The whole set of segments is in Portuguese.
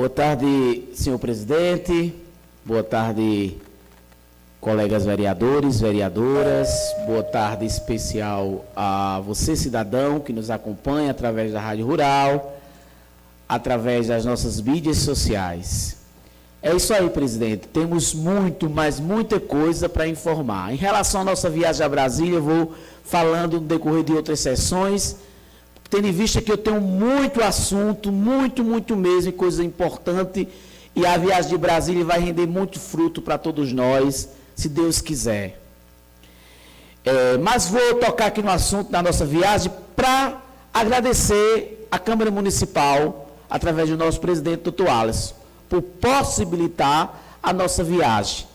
Boa tarde, senhor presidente. Boa tarde, colegas vereadores, vereadoras. Boa tarde especial a você, cidadão, que nos acompanha através da Rádio Rural, através das nossas mídias sociais. É isso aí, presidente. Temos muita coisa para informar. Em relação à nossa viagem a Brasília, eu vou falando no decorrer de outras sessões, tendo em vista que eu tenho muito assunto, muito mesmo, coisa importante, e a viagem de Brasília vai render muito fruto para todos nós, se Deus quiser. Mas vou tocar aqui no assunto da nossa viagem para agradecer à Câmara Municipal, através do nosso presidente, doutor Alisson, por possibilitar a nossa viagem,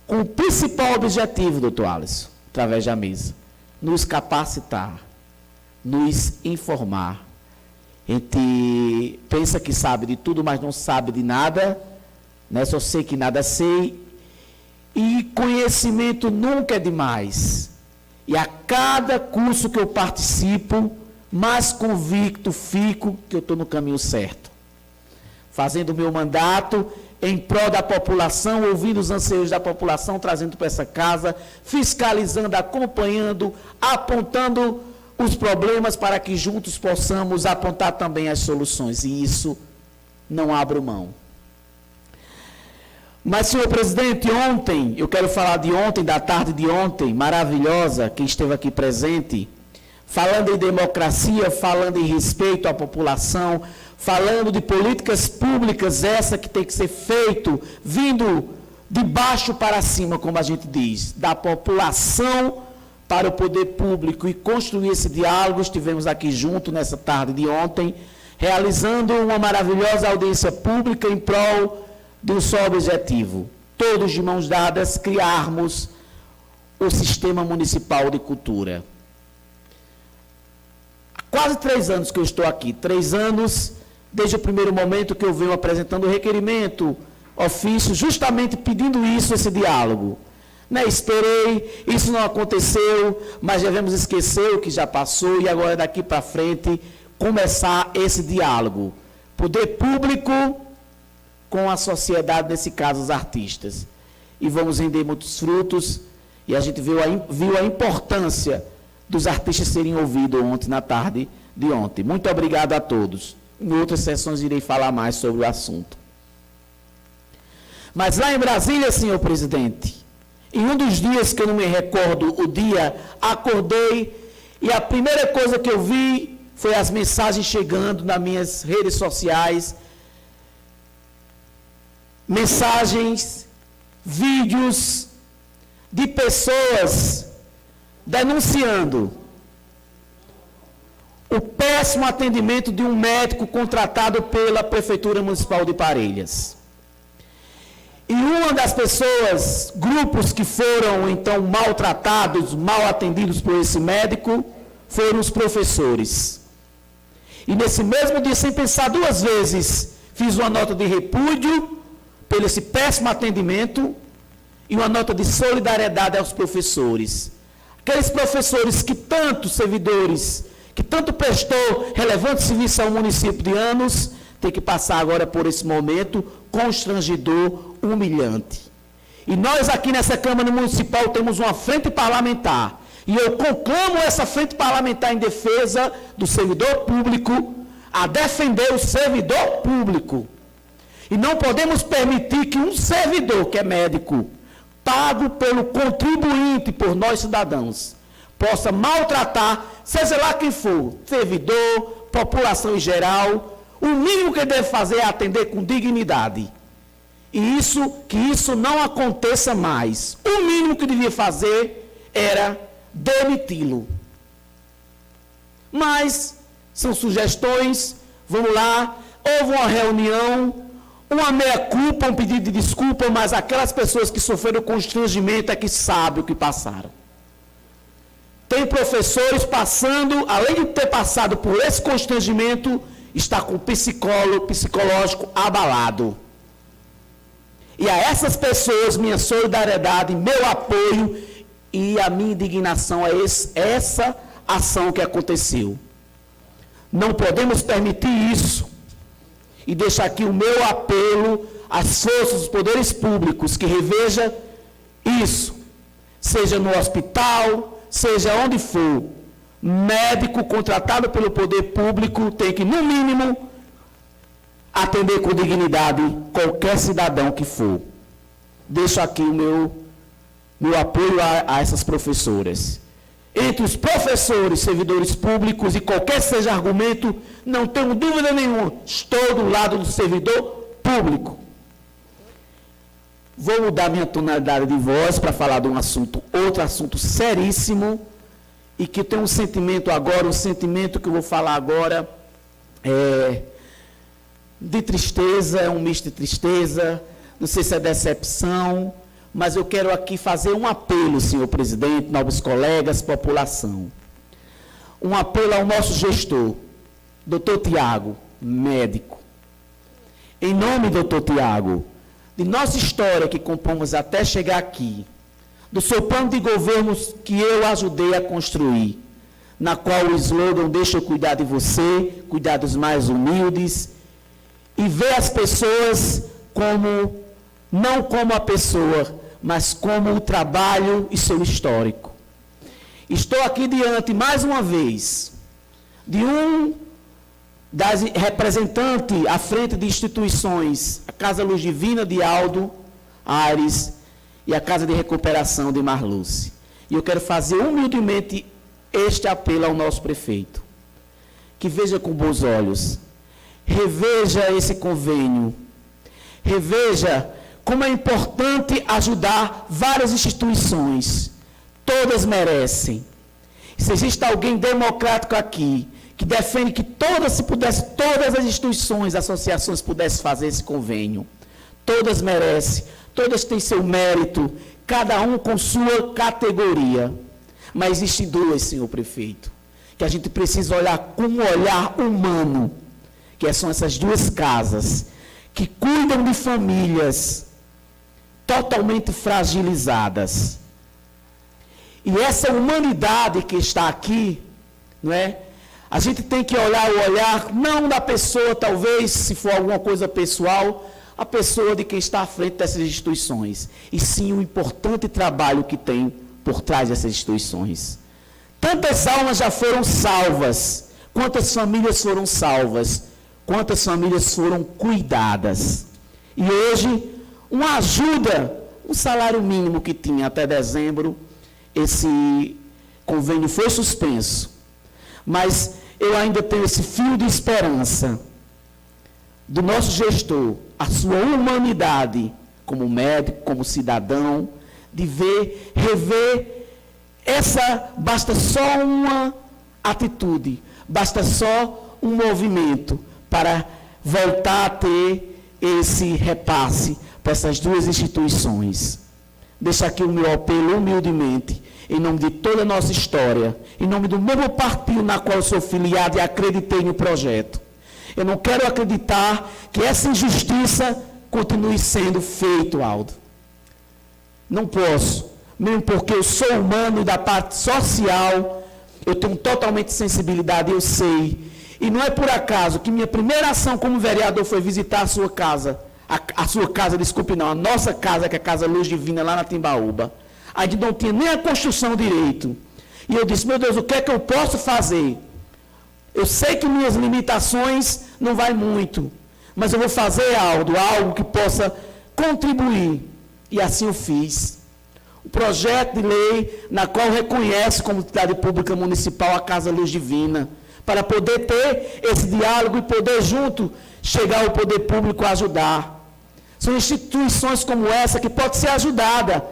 com o principal objetivo, doutor Alisson, através da mesa, nos capacitar, nos informar. A gente pensa que sabe de tudo, mas não sabe de nada, né? Só sei que nada sei, e conhecimento nunca é demais. E a cada curso que eu participo, mais convicto fico que eu estou no caminho certo. Fazendo o meu mandato em prol da população, ouvindo os anseios da população, trazendo para essa casa, fiscalizando, acompanhando, apontando os problemas para que juntos possamos apontar também as soluções. E isso não abro mão. Mas, senhor presidente, ontem, eu quero falar de ontem, da tarde de ontem, maravilhosa, quem esteve aqui presente, falando em democracia, falando em respeito à população, falando de políticas públicas, essa que tem que ser feito, vindo de baixo para cima, como a gente diz, da população para o poder público, e construir esse diálogo. Estivemos aqui juntos nessa tarde de ontem, realizando uma maravilhosa audiência pública em prol de um só objetivo, todos de mãos dadas, criarmos o Sistema Municipal de Cultura. Há quase 3 anos que eu estou aqui, 3 anos, desde o primeiro momento que eu venho apresentando o requerimento, ofício, justamente pedindo isso, esse diálogo. Esperei, isso não aconteceu, mas devemos esquecer o que já passou e agora daqui para frente começar esse diálogo. Poder público com a sociedade, nesse caso os artistas. E vamos render muitos frutos, e a gente viu a importância dos artistas serem ouvidos ontem, na tarde de ontem. Muito obrigado a todos. Em outras sessões irei falar mais sobre o assunto. Mas lá em Brasília, senhor presidente, em um dos dias que eu não me recordo o dia, acordei e a primeira coisa que eu vi foi as mensagens chegando nas minhas redes sociais, mensagens, vídeos de pessoas denunciando o péssimo atendimento de um médico contratado pela Prefeitura Municipal de Parelhas. E uma das pessoas, grupos que foram então maltratados, mal atendidos por esse médico, foram os professores. E nesse mesmo dia, sem pensar 2 vezes, fiz uma nota de repúdio pelo esse péssimo atendimento e uma nota de solidariedade aos professores. Aqueles professores que tanto servidores, que tanto prestou relevante serviço ao município de anos, tem que passar agora por esse momento constrangedor, humilhante. E nós aqui nessa Câmara Municipal temos uma frente parlamentar, e eu conclamo essa frente parlamentar em defesa do servidor público, a defender o servidor público. E não podemos permitir que um servidor, que é médico, pago pelo contribuinte, por nós cidadãos, possa maltratar, seja lá quem for, servidor, população em geral. O mínimo que deve fazer é atender com dignidade. E que isso não aconteça mais. O mínimo que devia fazer era demiti-lo. Mas são sugestões, vamos lá, houve uma reunião, uma meia-culpa, um pedido de desculpa, mas aquelas pessoas que sofreram constrangimento é que sabem o que passaram. Tem professores passando, além de ter passado por esse constrangimento, está com o psicológico abalado. E a essas pessoas, minha solidariedade, meu apoio e a minha indignação a essa ação que aconteceu. Não podemos permitir isso. E deixo aqui o meu apelo às forças dos poderes públicos, que reveja isso, seja no hospital, seja onde for. Médico contratado pelo poder público tem que, no mínimo, atender com dignidade qualquer cidadão que for. Deixo aqui o meu apoio a essas professoras. Entre os professores, servidores públicos e qualquer seja argumento, não tenho dúvida nenhuma, estou do lado do servidor público. Vou mudar minha tonalidade de voz para falar de um assunto, outro assunto seríssimo, e que tem um sentimento agora, um sentimento que eu vou falar agora, de tristeza, é um misto de tristeza, não sei se é decepção, mas eu quero aqui fazer um apelo, senhor presidente, nobres colegas, população. Um apelo ao nosso gestor, doutor Tiago, médico. Em nome, doutor Tiago, de nossa história que compomos até chegar aqui, do seu plano de governo que eu ajudei a construir, na qual o slogan deixa eu cuidar de você, cuidar dos mais humildes, e ver as pessoas como, não como a pessoa, mas como o trabalho e seu histórico. Estou aqui diante, mais uma vez, de das representante à frente de instituições, a Casa Luz Divina de Aldo Aires e a Casa de Recuperação de Marluce. E eu quero fazer humildemente este apelo ao nosso prefeito, que veja com bons olhos, reveja esse convênio, reveja como é importante ajudar várias instituições, todas merecem. Se existe alguém democrático aqui, que defende que todas as instituições, associações pudessem fazer esse convênio, todas merecem, todas têm seu mérito, cada um com sua categoria. Mas existem duas, senhor prefeito, que a gente precisa olhar com um olhar humano, que são essas duas casas, que cuidam de famílias totalmente fragilizadas. E essa humanidade que está aqui, não é? A gente tem que olhar o olhar, não da pessoa, talvez, se for alguma coisa pessoal, a pessoa de quem está à frente dessas instituições, e sim o importante trabalho que tem por trás dessas instituições. Tantas almas já foram salvas, quantas famílias foram salvas, quantas famílias foram cuidadas. E hoje, uma ajuda, o salário mínimo que tinha até dezembro, esse convênio foi suspenso. Mas eu ainda tenho esse fio de esperança do nosso gestor, a sua humanidade como médico, como cidadão, de rever basta só uma atitude, basta só um movimento para voltar a ter esse repasse para essas duas instituições. Deixo aqui o meu apelo humildemente, em nome de toda a nossa história, em nome do mesmo partido na qual eu sou filiado e acreditei no projeto. Eu não quero acreditar que essa injustiça continue sendo feita, Aldo. Não posso, mesmo porque eu sou humano e da parte social, eu tenho totalmente sensibilidade, eu sei. E não é por acaso que minha primeira ação como vereador foi visitar a sua casa, a nossa casa, que é a Casa Luz Divina, lá na Timbaúba. A gente não tinha nem a construção direito. E eu disse, meu Deus, o que é que eu posso fazer? Eu sei que minhas limitações não vai muito, mas eu vou fazer, algo que possa contribuir. E assim eu fiz. O projeto de lei na qual reconhece como entidade pública municipal a Casa Luz Divina, para poder ter esse diálogo e poder junto chegar ao poder público a ajudar. São instituições como essa que pode ser ajudada.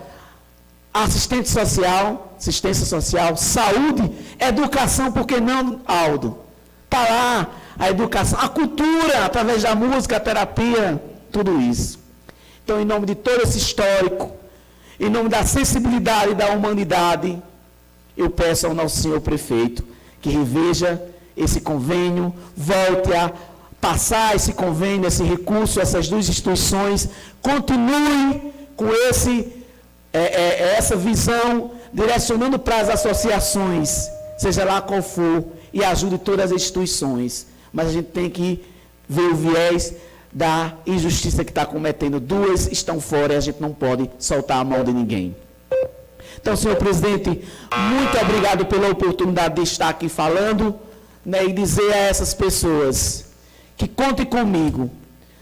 Assistência social, saúde, educação, por que não, Aldo? Está lá a educação, a cultura, através da música, a terapia, tudo isso. Então, em nome de todo esse histórico, em nome da sensibilidade da humanidade, eu peço ao nosso senhor prefeito que reveja esse convênio, volte a passar esse convênio, esse recurso, essas duas instituições, continue com essa visão, direcionando para as associações, seja lá qual for, e ajude todas as instituições. Mas a gente tem que ver o viés da injustiça que está cometendo. 2 estão fora e a gente não pode soltar a mão de ninguém. Então, senhor presidente, muito obrigado pela oportunidade de estar aqui falando, né, e dizer a essas pessoas que contem comigo.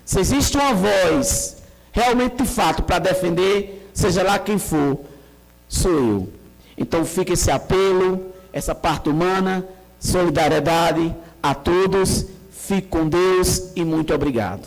Se existe uma voz, realmente de fato, para defender, seja lá quem for, sou eu. Então fica esse apelo, essa parte humana, solidariedade a todos, fique com Deus e muito obrigado.